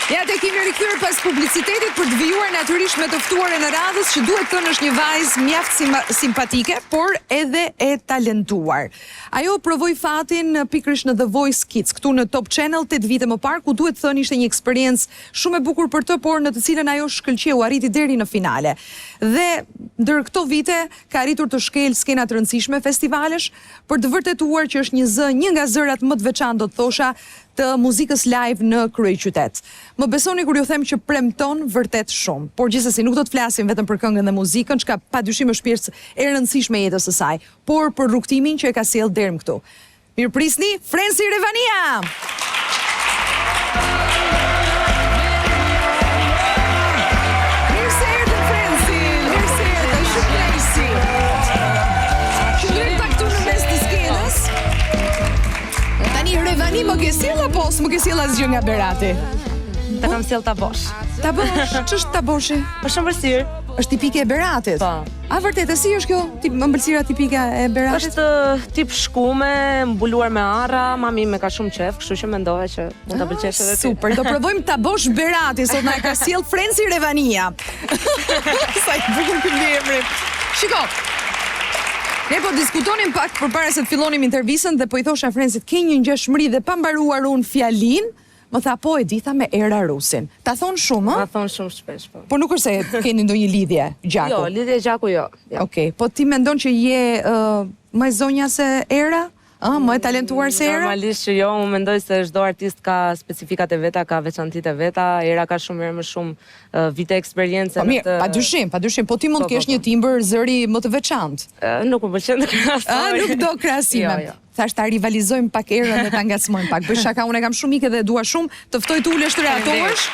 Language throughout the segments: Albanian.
Ja te kemi rikthyer pas publicitetit për të vijuar natyrisht me të ftuarën e radhës që duhet thënë është një vajzë mjaft simpatike, por edhe e talentuar. Ajo provoi fatin pikërisht në The Voice Kids, këtu në Top Channel 8 vite më parë, ku duhet thënë ishte një eksperiencë shumë e bukur për të, por në të cilën ajo shkëlqeu, arriti deri në finale. Dhe ndër këto vite ka arritur të shkel skena të rëndësishme festivalesh për të vërtetuar që është një nga zërat më të veçantë, do të thosha, të muzikës live në kryeqytet. Më besoni kur ju them që premton vërtet shumë, por gjithsesi nuk do të flasim vetëm për këngën dhe muzikën, çka padyshim është pjesë e rëndësishme e jetës së saj, por për rrugtimin që e ka sjellë deri më këtu. Mirëprisni, Frensi Revania! Revani më ke sjell apo s'më ke sjell asgjë nga Berati? Ta kam sjell tabosh. Tabosh? Ç'është taboshi? Është ëmbëlsirë. Është tipike e Beratit? Po. A vërtet, si është kjo ëmbëlsira tipike e Beratit? Është tip shkume, mbuluar me arra, mami me ka shumë qef, kështu që mendova që mund ta pëlqesh edhe ti. Super, do provojmë tabosh Berati, sot na e ka sjell Frensi Revania. Sa i bukur ky emri. Shiko. Ne po diskutonim pak përpara se të fillonim intervistën dhe po i thosha Frensit, ke një ngjashmëri dhe pa mbaruar unë fjalin, më tha po e dita me Era Rusin. Ta thon shumë, ë? Ta thon shumë shpesh, po. Po nuk është se keni ndonjë lidhje gjaku. Jo, lidhje gjaku jo. Okej, po ti mendon që je më e zonja se Era? Më e talentuar se Era? Normalisht që jo, unë mendoj se çdo artist ka specifikat e veta, ka veçantitë e veta. Era ka shumë më shumë vite eksperiencë në të... Padyshim, po ti mund të kesh një timbër zëri më të veçantë. Nuk më pëlqen të krahasoj. Nuk do krahasime. Thash ta rivalizojmë pak Erën dhe ta ngacmojmë pak. Bëj shaka, unë kam shumë mikë dhe dua shumë të ftoj të ulesh të reatohesh.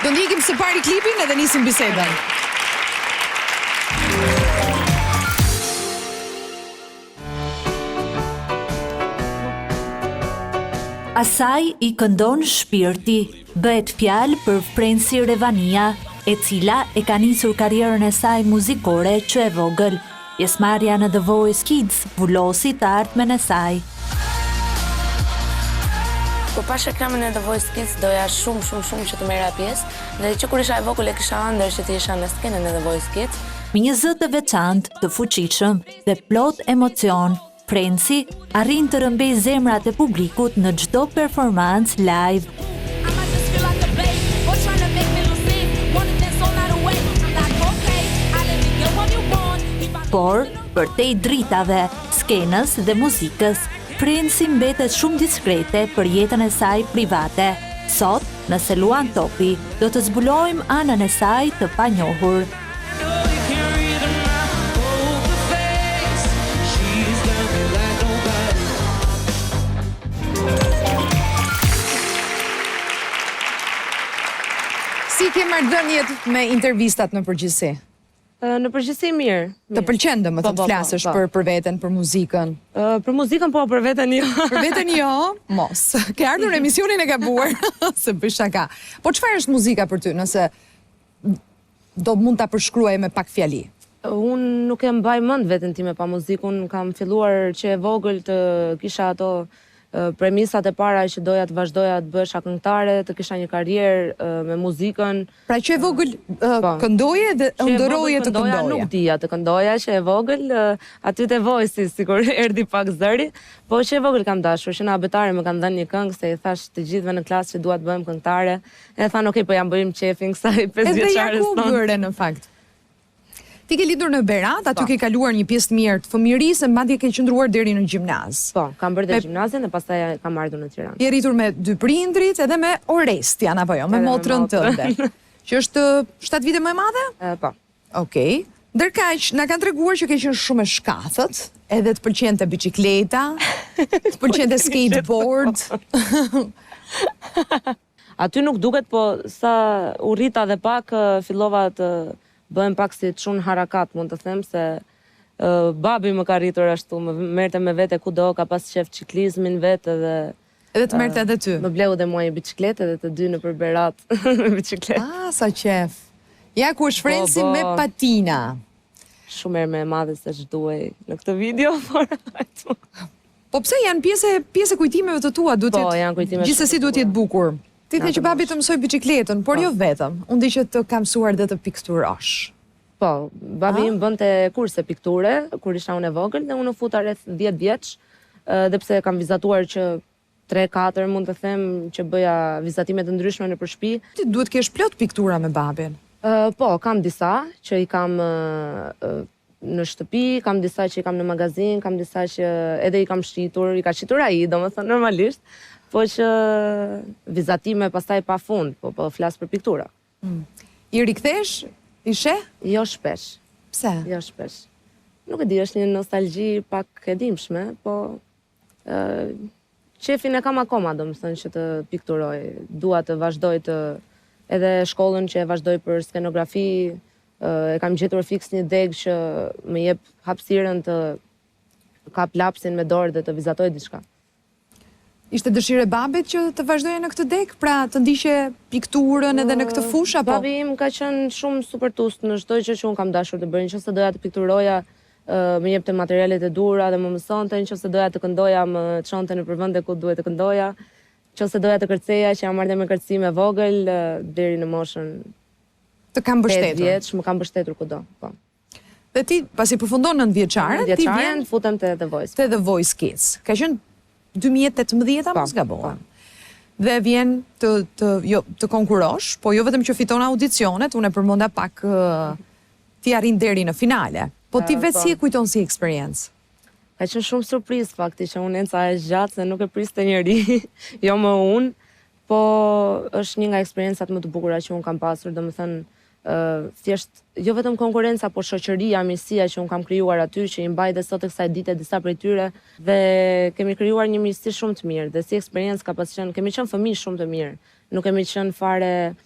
Do ndiqim së pari klipin edhe nisim bisedën. Asaj i këndon shpirti, bëhet fjalë për Frensi Revania, e cila e ka nisur karrierën e saj muzikore që e vogël. Pjesëmarrja në The Voice Kids vullosi të ardhmen e saj. Kur pash ekranin e The Voice Kids doja shumë që të merra pjesë, dhe që kur isha e vogël e kisha ëndër që të isha në skenën e The Voice Kids. Me një zë të veçantë, të fuqishëm dhe plot emocion, Frensi arrin të rëmbej zemrat e publikut në çdo performancë live. Por, përtej dritave, skenës dhe muzikës, Frensi mbetet shumë diskrete për jetën e saj private. Sot, nëse luan topi, do të zbulojmë anën e saj të panjohur. Si ke marrëdhëniet me intervistat në përgjithësi? Në përgjithësi mirë. Të pëlqen dhe më të flasësh për veten, për muzikën? Për muzikën po, për veten jo. Për veten jo? Mos. Ke ardhur në emisionin e gabuar, se bëj shaka. Po çfarë është muzika për ty, nëse do mund ta përshkruaj me pak fjali? Unë nuk e mbaj mend veten time pa muzikë. Unë kam filluar që e vogël të kisha ato premisat e para që doja të vazhdoja të bësha këngëtare, të kisha një karrierë me muzikën. Pra që e vogël këndoje dhe ëndërroje të këndoje? Nuk dija të këndoja, që e vogël aty te Voice, sikur erdhi pak zëri, po që e vogël kam dashur, që në abetare më kanë dhënë një këngë, se i thash të gjithëve në klasë që dua të bëjmë këngëtare, e thanë okej, po jam bëjmë qefin kësaj 5 vjeçares tonë. Edhe ja ku bëre në fakt. Ti ke lidhur në Berat, aty ke kaluar një pjesë të mirë të fëmijërisë, madje ke qëndruar deri në gjimnaz. Po, kam bërë dhe gjimnazin dhe pastaj kam ardhur në Tiranë. Je rritur me dy prindrit edhe me Orestian, apo jo, me motrën tënde. Që është 7 vite më e madhe? Po. Okej. Ndërkaq, na kanë treguar që ke qenë shumë e shkathët, edhe të pëlqente biçikleta, të pëlqente skateboard. Aty nuk duket, po sa u rrita dhe pak fillova të bëhem pak si të shumë harakat, mund të them, se babi më ka rritur ashtu, më merte me vete kudo, ka pas qef ciklizmin vetë dhe... Edhe të merte edhe ty? Më bleu dhe mua një bicikletë dhe të dy në për Berat me bicikletë. Sa qef! Ja ku është Frensi me patina. Shumë erë me madhe se ç'duaj në këtë video, por... Po pse janë pjesë kujtimeve të tua, po, janë kujtime. Gjithsesi duhet jetë bukur. Ti the që babi të mësoj biçikletën, por jo vetëm. Unë di që të ka mësuar dhe të pikturosh. Po, babi im bënte kurse pikture, kur isha unë e vogël, dhe unë u futa rreth 10 vjeç, dhe pse kam vizatuar që 3-4 mund të them që bëja vizatime të ndryshme në shtëpi. Ti duhet kesh plot piktura me babin. Po, kam disa që i kam në shtëpi, kam disa që i kam në magazin, kam disa që edhe i kam shqitur, i ka shqitur ai, domethënë normalisht, po që vizatime pastaj pa fund, po flas për piktura. I rikthesh? I sheh? Jo shpesh. Pse? Jo shpesh. Nuk e di, është një nostalgji pak e dimshme, po qefin e kam akoma, domethënë që të pikturoj. Dua të vazhdoj të edhe shkollën që e vazhdoj për skenografi, e kam gjetur fix një deg që më jep hapësirën të kap lapsin me dorë dhe të vizatoj diçka. Ishte dëshirë e babit që të vazhdoje në këtë deg, pra të ndiqe pikturën edhe në këtë fushë apo? Babi im ka qenë shumë super tust në çdo gjë që unë kam dashur të bëj. Nëse doja të pikturoja, më jepte materialet e dura dhe më mësonte, nëse doja të këndoja, më çonte në vende ku duhet të këndoja. Nëse doja të kërceja, që jam marrë me kërcime vogël deri në moshën të kam mbështetur. 8 vjeç, më kam mbështetur kudo, po. Dhe ti pasi përfundon 9 vjeçare, ti vjen futem te The Voice. Te The Voice Kids. Ka qenë 2018 mos gaboj. Dhe vjen të konkurosh, po jo vetëm që fiton audicionet, unë e përmenda pak ti arrin deri në finale. Po ti vetë si e kujton si eksperiencë? Ka qenë shumë surprizë fakti që unë enca e gjatë se nuk e priste njeri, jo më unë, po është një nga eksperiencat më të bukura që unë kam pasur, domethënë thjesht jo vetëm konkurenca, por shoqëria, mirësia që unë kam krijuar aty, që i mbaj dhe sot e kësaj dite disa prej tyre, dhe kemi krijuar një miqësi shumë të mirë, dhe si eksperiencë ka pas qenë, kemi qenë fëmijë shumë të mirë, nuk kemi qenë fare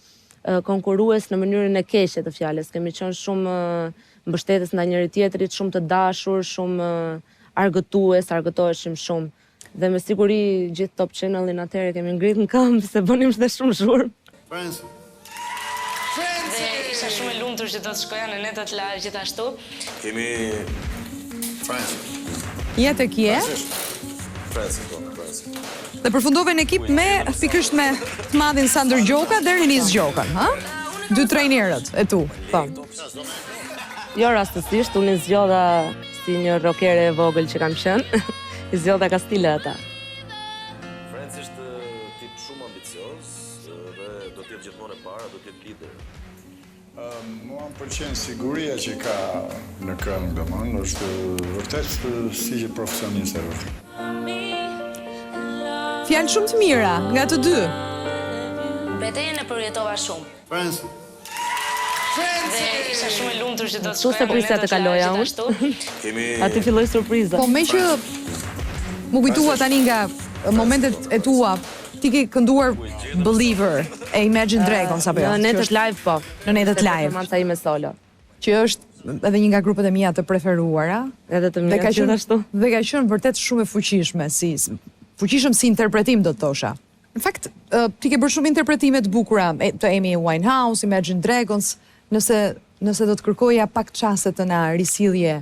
konkurues në mënyrën e keqe të fjalës, kemi qenë shumë mbështetës ndaj njëri tjetrit, shumë të dashur, shumë argëtoheshim shumë. Dhe me siguri gjithë Top Channelin atëherë kemi ngritur në këmbë se bënim dhe shumë zhurmë. Dhe isha shumë e lumtur që do të shkoja në netët live gjithashtu. Kemi Je të kje? Dhe përfundove në ekip me pikërisht me të madhin Sandër Gjoka dhe Rinis Gjokën, ha? 2 trajnerët e tu. Po. Jo rastësisht, unë i zgjodha si një rockere e vogël që kam qenë, i zgjodha ka stile ata. Friends është tip shumë ambicioz dhe do të jetë gjithmonë e para, do të jetë lider. Mua më pëlqen siguria që ka në këngë, domethënë, është vërtet si që profesionist e vërtet. Fjalë shumë të mira nga të dy. Betejën e përjetova shumë. Friends. Dhe isha shumë e lumtur që do të Su se prisja të kaloja unë. Aty filloi surpriza. Po me që më kujtua tani nga momentet e tua, ti ke kënduar Believer e Imagine Dragons apo jo? Në netët live po. Në netët live. Performanca ime solo. Që është edhe një nga grupet e mia të preferuara. Edhe të mia gjithashtu. Dhe ka qenë vërtet shumë e fuqishme, fuqishëm si interpretim do të thosha. Në fakt, ti ke bërë shumë interpretime të bukura të Amy Winehouse, Imagine Dragons, nëse do të kërkoja pak çaste të na risillje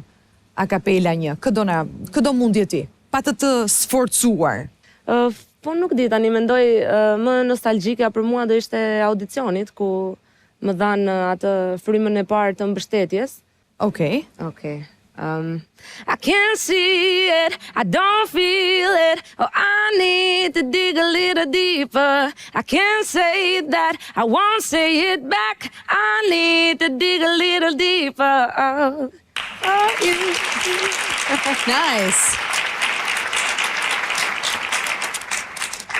a cappella një, këdo mundje ti, pa të sforcuar. Po nuk di, tani mendoj më nostalgjike për mua do ishte audicionit, ku më dhanë atë frymën e parë të mbështetjes. Okej. I can't see it, I don't feel it, oh I need to dig a little deeper. I can't say that, I won't say it back, I need to dig a little deeper. Nice.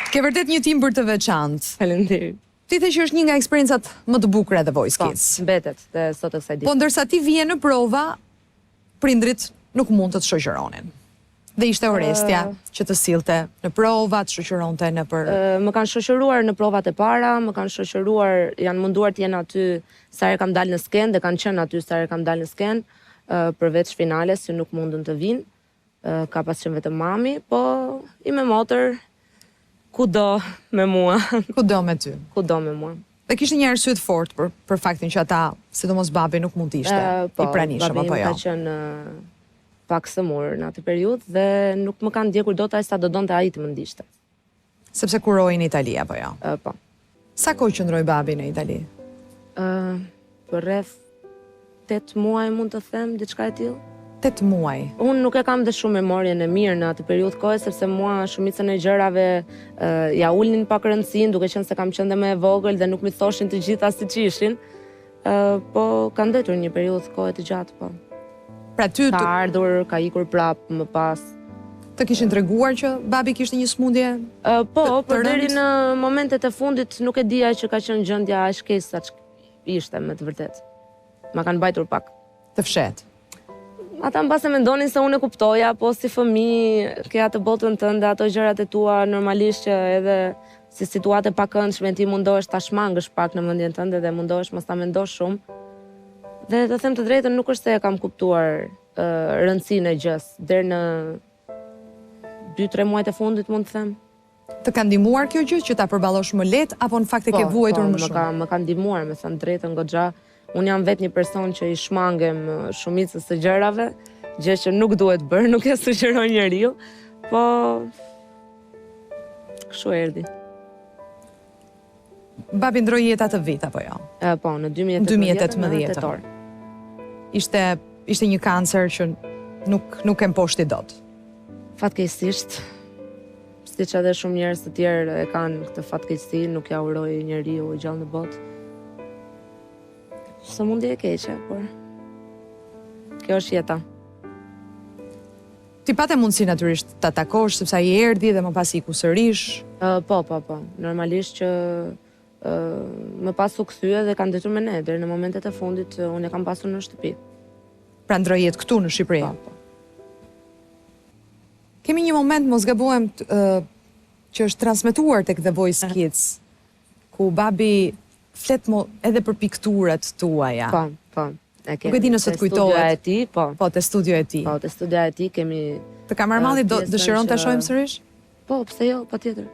Ke vërtet një timbër të veçantë. Faleminderit. Ti the që është një nga eksperiencat më të bukura e The Voice Po, Kids. mbetet dhe sot e kësaj dite. Po ndërsa ti vije në prova, prindrit nuk mund të të shoqëronin. Dhe ishte Orestja që të sillte në prova, të shoqëronte në për... Më kanë shoqëruar në provat e para, më kanë shoqëruar, janë munduar të jenë aty sa herë kam dalë në skenë, dhe kanë qenë aty sa herë kam dalë në skenë, përveç finales që nuk mundën të vinë. Ka pas qenë vetëm mami, po i me motër, kudo me mua. Kudo me ty. Kudo me mua. Dhe kishte një arsye të fortë për faktin që ata, sidomos babi, nuk mund të ishte i pranishëm apo jo. Babi im ka qenë pak sëmur në atë periudhë dhe nuk më kanë ndjekur dot as sa do donte ai të më ndiqte. Sepse kuroi në Itali apo jo. Po. Sa kohë qëndroi babi në Itali? Për rreth 8 muaj mund të them, diçka e tillë. 8 muaj. Unë nuk e kam dhe shumë memorien e mirë në atë periudhë kohe, sepse mua shumicën e gjërave ja ulnin pak rëndësinë, duke qenë se kam qenë dhe më e vogël dhe nuk mi thoshin të gjitha siç ishin. Po ka ndetur një periudhë kohe të gjatë, po. Pra ty Ka ardhur, ka ikur prap më pas. të kishin treguar që babi kishte një smundje? Po, të por deri rëndë? në momentet e fundit nuk e dija që ka qenë gjendja aq keq sa ishte me të vërtetë. Ma kanë mbajtur pak. Të fshet. Ata mbase mendonin se unë e kuptoja, po si fëmijë ke atë botën tënde, ato gjërat e tua normalisht që edhe si situate pa këndshme ti mundohesh ta shmangësh pak në mendjen tënde dhe mundohesh mos ta mendosh shumë. Dhe të them të drejtën, nuk është se e kam kuptuar rëndësinë e gjës deri në 2-3 muajt e fundit, mund të them. Të ka ndihmuar kjo gjë që ta përballosh më lehtë apo në fakt e ke vuajtur më shumë? Më ka ndihmuar, me thënë drejtën goxha. Unë jam vetë një person që i shmangem shumicës së gjërave, gjë që nuk duhet bërë, nuk e sugjeroj njeriu, po kështu erdhi. Babi ndroi jetë atë vit apo jo? Po, në 2018 në 2018. tetor. Ishte një kancer që nuk e mposhti dot. Fatkeqësisht, siç edhe shumë njerëz të tjerë e kanë këtë fatkeqësi, nuk ja uroj njeriu gjallë në botë. Së mundi e keqe, por kjo është jeta. Ti pate mundësi natyrisht ta takosh sepse ai erdhi dhe më pas iku sërish. Po. Normalisht që më pas u kthye dhe kanë ndetur me ne deri në momentet e fundit unë e kam pasur në shtëpi. Pra ndroi jetë këtu në Shqipëri. Po. Kemi një moment, mos gabohem, që është transmetuar tek The Voice Kids, ku babi flet edhe për pikturat tuaja. Po. Nuk e di nëse të kujtohet. Studioja e tij, po. Po, te studio e tij. Po, te studioja e tij kemi. Të Kamermallit dëshiron ta shohim sërish? Po, pse jo, patjetër.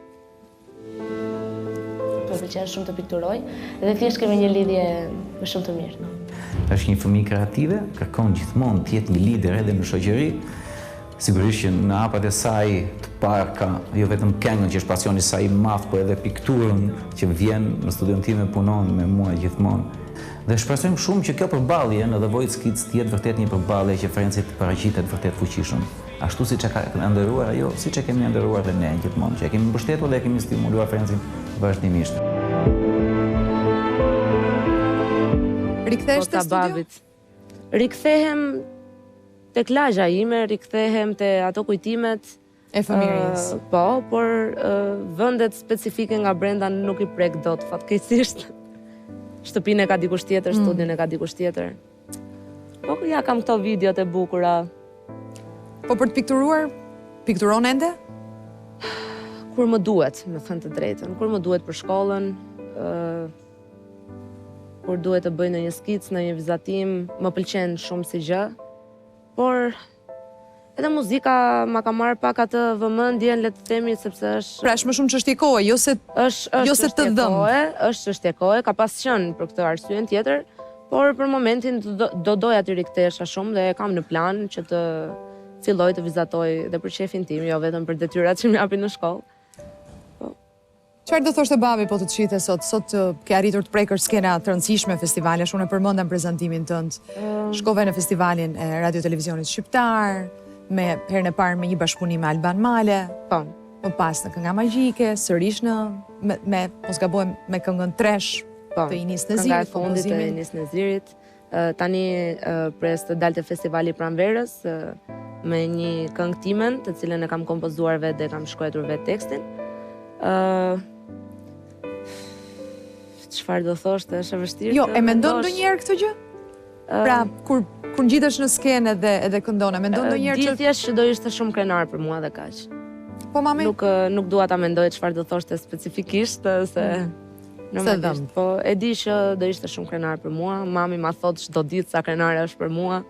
Më pëlqen shumë të pikturoj dhe thjesht kemi një lidhje më shumë të mirë. Është një fëmijë kreative, kërkon gjithmonë të jetë një lider edhe në shoqëri. Sigurisht që në hapat e saj të parë ka jo vetëm këngën që është pasioni i saj i madh, por edhe pikturën që vjen në studion time, punon me mua gjithmonë. Dhe shpresojmë shumë që kjo përballje në The Voice Kids të jetë vërtet një përballje që Ferenci të paraqitet vërtet fuqishëm. Ashtu siç e ka ndëruar ajo, siç e kemi ndëruar dhe ne gjithmonë, që e kemi mbështetur dhe e kemi stimuluar Ferencin vazhdimisht. Rikthehesh te studio? Rikthehem tek lagja ime, rikthehem te ato kujtimet E fëmijërisë. Po, por vendet specifike nga brenda nuk i prek dot fatkeqësisht. Shtëpinë e ka dikush tjetër, studion e ka dikush tjetër. Po ja kam këto videot e bukura. Po për të pikturuar, pikturon ende? Kur më duhet, me thënë të drejtën. Kur më duhet për shkollën, kur duhet të bëj në një skic, në një vizatim, më pëlqen shumë si gjë. Por edhe muzika ma ka marrë pak atë vëmendjen, le të themi, sepse është Pra është më shumë çështje kohe, jo se të dhëmë. Është çështje kohe, ka pas qenë për këtë arsyen tjetër, por për momentin do doja të rikthehesha shumë dhe kam në plan që të filloj të vizatoj dhe për shefin tim, jo vetëm për detyrat që më japin në shkollë. Çfarë do thoshte babi po të të shite sot? Sot ke arritur të prekësh skena të rëndësishme festivalesh, unë e përmenda në prezantimin tënd. Shkove në festivalin e Radio Televizionit Shqiptar, me herën e parë me një bashkëpunim me Alban Male. Po. Më pas në Kënga Magjike, sërish me mos gabojmë me këngën Tresh të Inis Nezirit, kënga e fundit të Inis Nezirit. Tani pres të dalte festivali Pranverës me një këngë timen, të cilën e kam kompozuar vetë dhe kam shkruar vetë tekstin. Çfarë do thoshte, është e vështirë. Jo, e mendon ndonjëherë këtë gjë? Pra, kur ngjitesh në skenë edhe këndon, e mendon ndonjëherë që thjesht që do ishte shumë krenar për mua dhe kaq. Po mami? Nuk dua ta mendoj çfarë do thoshte specifikisht se normalisht, po e di që do ishte shumë krenar për mua. Mami ma thot çdo ditë sa krenare është për mua.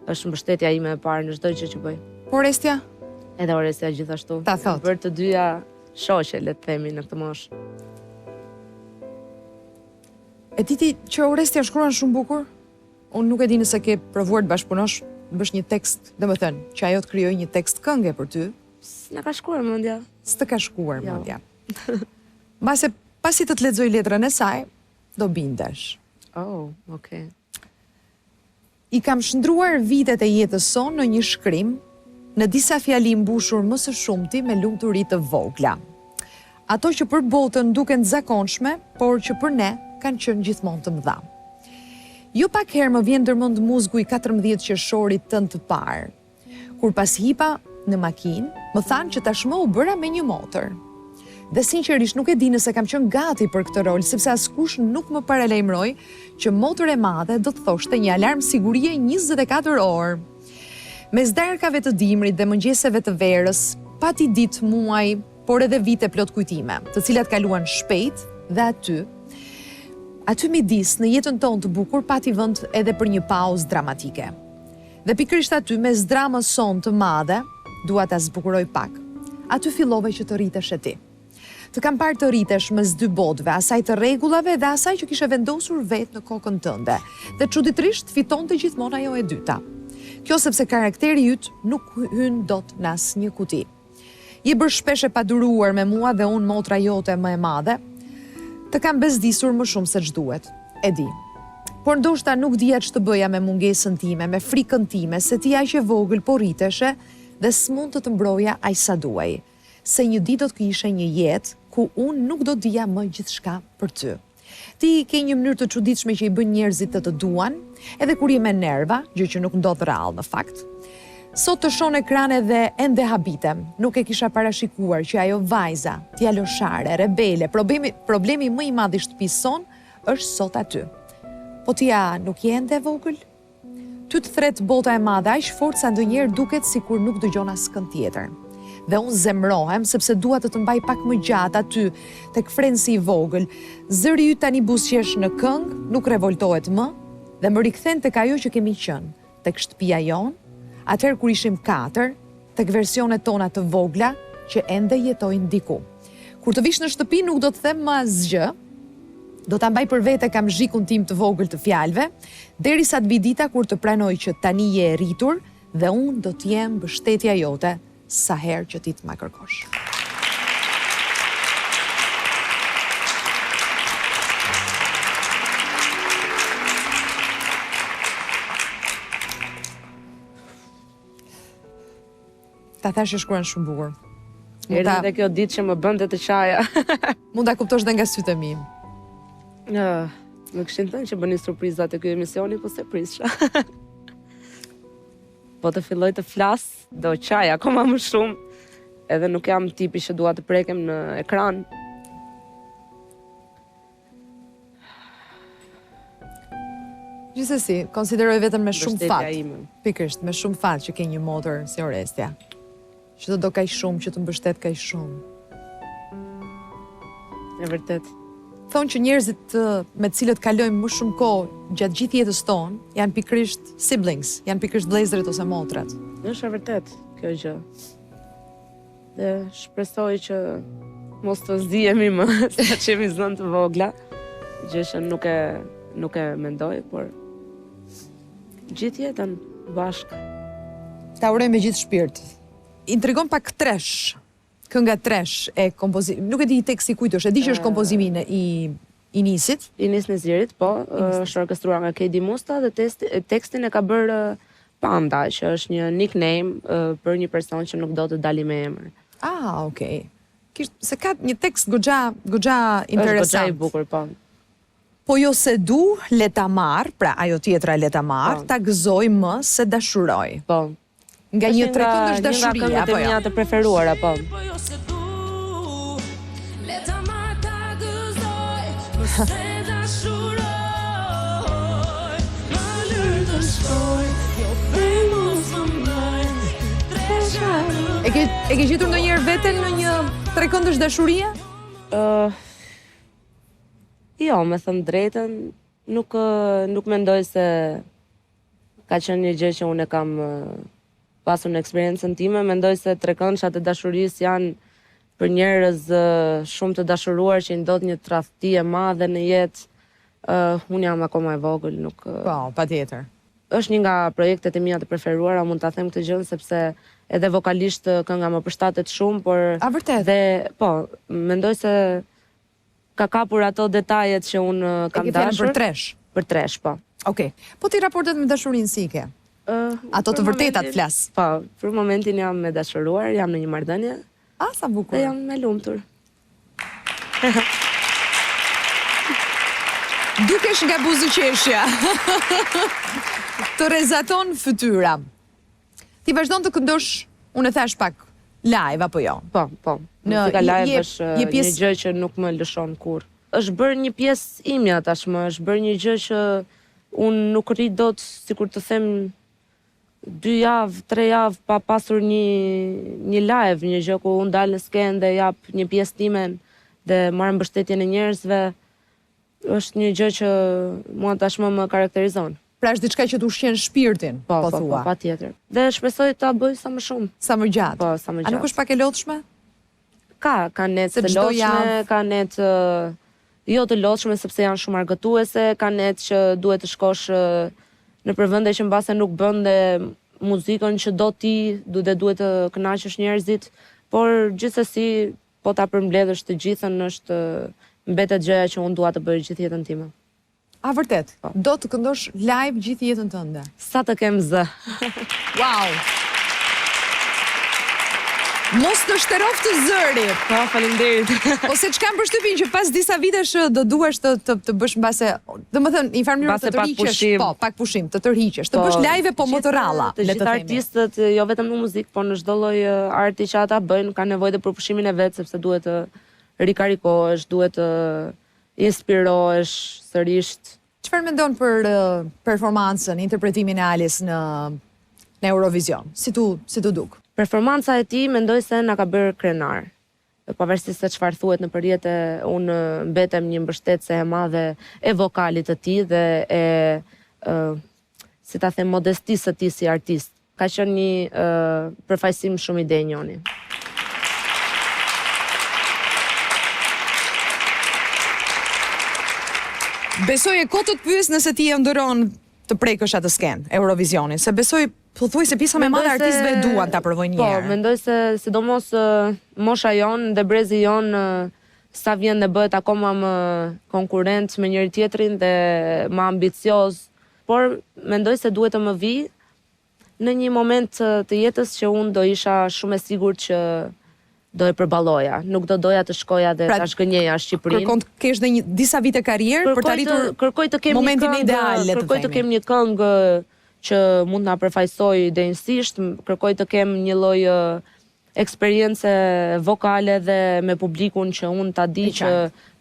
Është mbështetja ime e parë në çdo gjë që bëj. Po Orestja? Edhe Orestja gjithashtu. Ta thot. Për të dyja shoqe, le të themi, në këtë moshë. E ti që Orestja shkruan shumë bukur? Unë nuk e di nëse ke provuar të bashkëpunosh, bësh një tekst, domethënë, që ajo të krijojë një tekst këngë për ty. S'na ka shkuar mendja. S'të ka shkuar mendja. Mbase pasi të lexoj letrën e saj, do bindesh. Oh, okay. I kam shndruar vitet e jetës sonë në një shkrim, në disa fjali mbushur më së shumti me lumturi të vogla. Ato që për botën duken të zakonshme, por që për ne kanë qenë gjithmonë të mëdha. Jo pak herë më vjen ndërmend muzgu i 14 qershorit tënd të parë. Kur pas hipa në makinë, më thanë që tashmë u bëra me një motër. Dhe sinqerisht nuk e di nëse kam qenë gati për këtë rol, sepse askush nuk më paralajmëroi që motër e madhe do të thoshte një alarm sigurie 24 orë. Mes darkave të dimrit dhe mëngjeseve të verës, pati ditë, muaj, por edhe vite plot kujtime, të cilat kaluan shpejt dhe aty midis në jetën tonë të bukur pati vend edhe për një pauzë dramatike. Dhe pikërisht aty mes dramës sonë të madhe, dua ta zbukuroj pak. Aty fillove që të rritesh e ti. Të kam parë të rritesh mes dy botëve, asaj të rregullave dhe asaj që kishe vendosur vetë në kokën tënde. Dhe çuditërisht fitonte gjithmonë ajo e dyta. Kjo sepse karakteri yt nuk hyn dot në asnjë kuti. Je bërë shpesh e paduruar me mua dhe unë motra jote më e madhe, të kam bezdisur më shumë se ç'duhet. E di. Por ndoshta nuk dija ç'të bëja me mungesën time, me frikën time, se ti aq e vogël po rriteshe dhe s'mund të mbroja aq sa duaj. Se një ditë do të kishe një jetë ku unë nuk do dija më gjithçka për ty. Ti ke një mënyrë të çuditshme që i bën njerëzit të duan, edhe kur je me nerva, gjë që nuk ndodh rrallë në fakt. Sot të shoh ekrane dhe ende habitem. Nuk e kisha parashikuar që ajo vajza, djaloshare, rebele, problemi më i madh i shtëpisë son është sot aty. Po ti nuk je ende e vogël? Ty të thret bota e madhe aq fort sa ndonjëherë duket sikur nuk dëgjon askënd tjetër. Dhe unë zemrohem sepse dua të mbaj pak më gjatë aty tek frensi i vogël. Zëri yt tani buzëqesh në këngë, nuk revoltohet më dhe më rikthen tek ajo që kemi qenë, tek shtëpia jon, atëherë kur ishim 4, tek versionet tona të vogla që ende jetojnë diku. Kur të vish në shtëpi nuk do të them më asgjë, do ta mbaj për vete kam zhikun tim të vogël të fjalëve, derisa të vi dita kur të pranoj që tani je e rritur dhe unë do të jem mbështetja jote sa herë që ti të ma kërkosh. Ta thash që shkruan shumë bukur. Erdhi dhe kjo ditë që më bënte të qaja. Mund ta kuptosh dhe nga sytë e mi. Më kishin thënë që bëni surpriza te ky emisioni, po se prisha. Po të filloj të flas, do qaj akoma më shumë, edhe nuk jam tipi që dua të prekem në ekran. Gjithsesi, konsideroj vetëm me shumë Mbështetja fat. ime. Pikërisht, me shumë fat që ke një motër si Orestja. Që të do kaq shumë, që të mbështet kaq shumë. E vërtet. Thonë që njerëzit me të cilët kalojmë më shumë kohë gjatë gjithë jetës tonë janë pikërisht siblings, janë pikërisht vëllezërit ose motrat. Është e vërtet kjo gjë. Dhe shpresoj që mos të zihemi më sa që jemi zënë të vogla, gjë që nuk e mendoj, por gjithë jetën bashkë. Ta uroj me gjithë shpirt. Intrigon pak Tresh. Kënga Tresh e kompozimit. Nuk e di teksti kujt është, e di që është kompozimi i Nisit. I Nis Nezirit, po, është orkestruar nga Kedi Musta dhe tekstin e ka bërë Panda, që është një nickname për një person që nuk do të dali me emër. Okej. Se ka një tekst goxha Është goxha i interesant. bukur, po. Po jo se du, le ta marr, pra ajo tjetra le ta marr, Po. ta gëzoj më se dashuroj. Po. Nga një trekëndësh dashuria, Një nga apo këngët e jo? mia të preferuara, po. E ke gjetur ndonjëherë veten në një trekëndësh dashurie? Jo, me thënë drejtën, nuk mendoj se ka qenë një gjë që unë e kam pasur në eksperiencën time, mendoj se trekëndshat e dashurisë janë për njerëz shumë të dashuruar që i ndodh një tradhti e madhe në jetë. Unë jam akoma e vogël, nuk... Po, patjetër. Është një nga projektet e mia të preferuara, mund ta them këtë gjë sepse edhe vokalisht kënga më përshtatet shumë, por A vërtet? dhe po, mendoj se ka kapur ato detajet që unë kam dashur. Për tresh. Për tresh, po. Okej. Po ti raportet me dashurinë si ke? Ato të vërtetat flas. Po, për momentin jam me dashuruar, jam në një marrëdhënie. Sa bukur. Dhe jam me lumtur. Dukesh nga buzëqeshja. Të rezaton fytyra. Ti vazhdon të këndosh, unë e thash pak, live apo jo? Po. Muzika live është një gjë që nuk më lëshon kur. Është bërë një pjesë imja tashmë, është bërë një gjë që unë nuk rri dot, sikur të them 2 javë, 3 javë pa pasur një live, një gjë ku unë dalë në skenë dhe jap një pjesë timen dhe marrë mbështetjen e njerëzve, është një gjë që mua tashmë më karakterizon. Pra është diçka që të ushqen shpirtin, po thua. Po, patjetër. Dhe shpresoj ta bëj sa më shumë. Sa më gjatë. Po, sa më gjatë. A nuk është pak e lodhshme? Ka net të lodhshme, ka net jo të lodhshme sepse janë shumë argëtuese, ka net që duhet të shkosh në përvende që mbase nuk bën dhe muzikën që do ti, dhe duhet të kënaqësh njerëzit, por gjithsesi po ta përmbledhësh të gjithën është mbetet gjëja që unë dua të bëj gjithë jetën time. A vërtet? Do të këndosh live gjithë jetën tënde? Sa të kem zë. Wow! Mos të shteroftë të zëri. Po, faleminderit. Ose çka më përshtypin që pas disa vitesh do duhesh të bësh mbase, domethënë, në një farë mënyrë të tërhiqesh, po, pak pushim, të tërhiqesh, të bësh live po më të rralla, le të themi. Të gjithë artistët, jo vetëm në muzikë, por në çdo lloj arti që ata bëjnë, kanë nevojë për pushimin e vet sepse duhet të rikarikohesh, duhet të inspirohesh sërish. Çfarë mendon për performancën, interpretimin e Alis në Eurovision? Si tu duk? Performanca e tij mendoj se na ka bërë krenar. Pavarësisht se çfarë thuhet në përjetë, unë mbetem një mbështetëse e madhe e vokalit të tij dhe si ta them, modestisë së tij si artist. Ka qenë një përfaqësim shumë i denjoni. Besoj e kotë të pyes nëse ti e ndëron të prekësh atë skenë, Eurovisionin, se besoj thuaj se pjesa më e madhe artistëve duan ta provojnë një herë. Po, mendoj se sidomos mosha jon dhe brezi jon sa vjen dhe bëhet akoma më konkurrent me njëri tjetrin dhe më ambicioz, por mendoj se duhet të më vi në një moment të jetës që unë do isha shumë e sigurt që do e përballoja, nuk do doja të shkoja dhe ta shgënjeja Shqipërinë. Kërkon të kesh dhe disa vite karrierë për të arritur momentin ideal, le të themi. Kërkoj të kem një këngë që mund na përfaqësoj denjësisht, kërkoj të kem një lloj eksperience vokale dhe me publikun që unë ta di që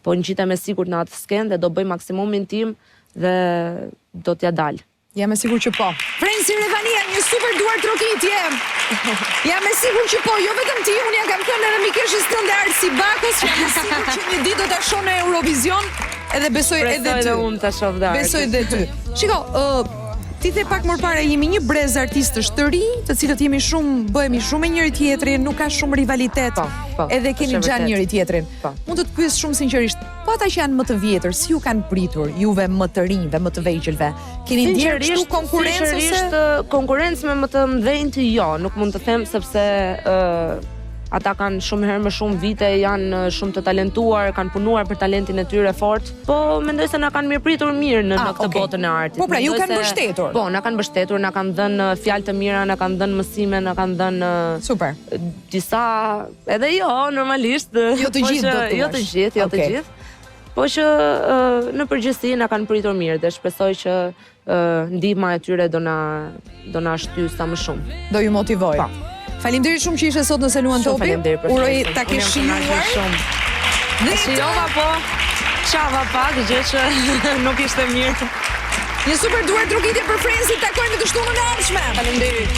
po ngjitem e sigurt në atë skenë dhe do bëj maksimumin tim dhe do t'ja dal. Jam e sigurt që po. Frensi Revania, një super duar trokitje. Jam e sigurt që po, jo vetëm ti, unë ja kam thënë edhe mikeshës tënde Arsi Bakos, jam e sigurt që një ditë do ta shoh në Eurovision, edhe besoj edhe ty. Besoj edhe unë ta shoh dhe Arsi. Besoj edhe ty. Shiko, ti the pak më parë jemi një brez artistësh të ri, të cilët bëhemi shumë me njëri tjetrin, nuk ka shumë rivalitet. Edhe keni gjanë njëri tjetrin. Mund të pyes shumë sinqerisht, po ata që janë më të vjetër, si ju kanë pritur juve më të rinjve, më të vegjëlve? Keni ndjerë kështu konkurrencë ose? Sinqerisht konkurrencë me më të mëdhenjtë jo, nuk mund të them sepse ata kanë shumë herë më shumë vite, janë shumë të talentuar, kanë punuar për talentin e tyre fort, po mendoj se na kanë mirëpritur mirë në këtë botën e artit. Po pra, ju kanë mbështetur. Po, na kanë mbështetur, na kanë dhënë fjalë të mira, na kanë dhënë mësime, na kanë dhënë super. Disa edhe jo, normalisht. Jo të gjithë, jo të gjithë. Po që në përgjithësi na kanë pritur mirë dhe shpresoj që ndihma e tyre do na shtyjë sa më shumë. Do ju motivoj. Po. Faleminderit shumë që ishe sot në Seluan Topi. Uroj ta kesh shijuar. Dhe shijova po. Çava pak gjë që nuk ishte mirë. Një super duar trokitje për Frensin, takojmë të shtunën e ardhshme. Faleminderit.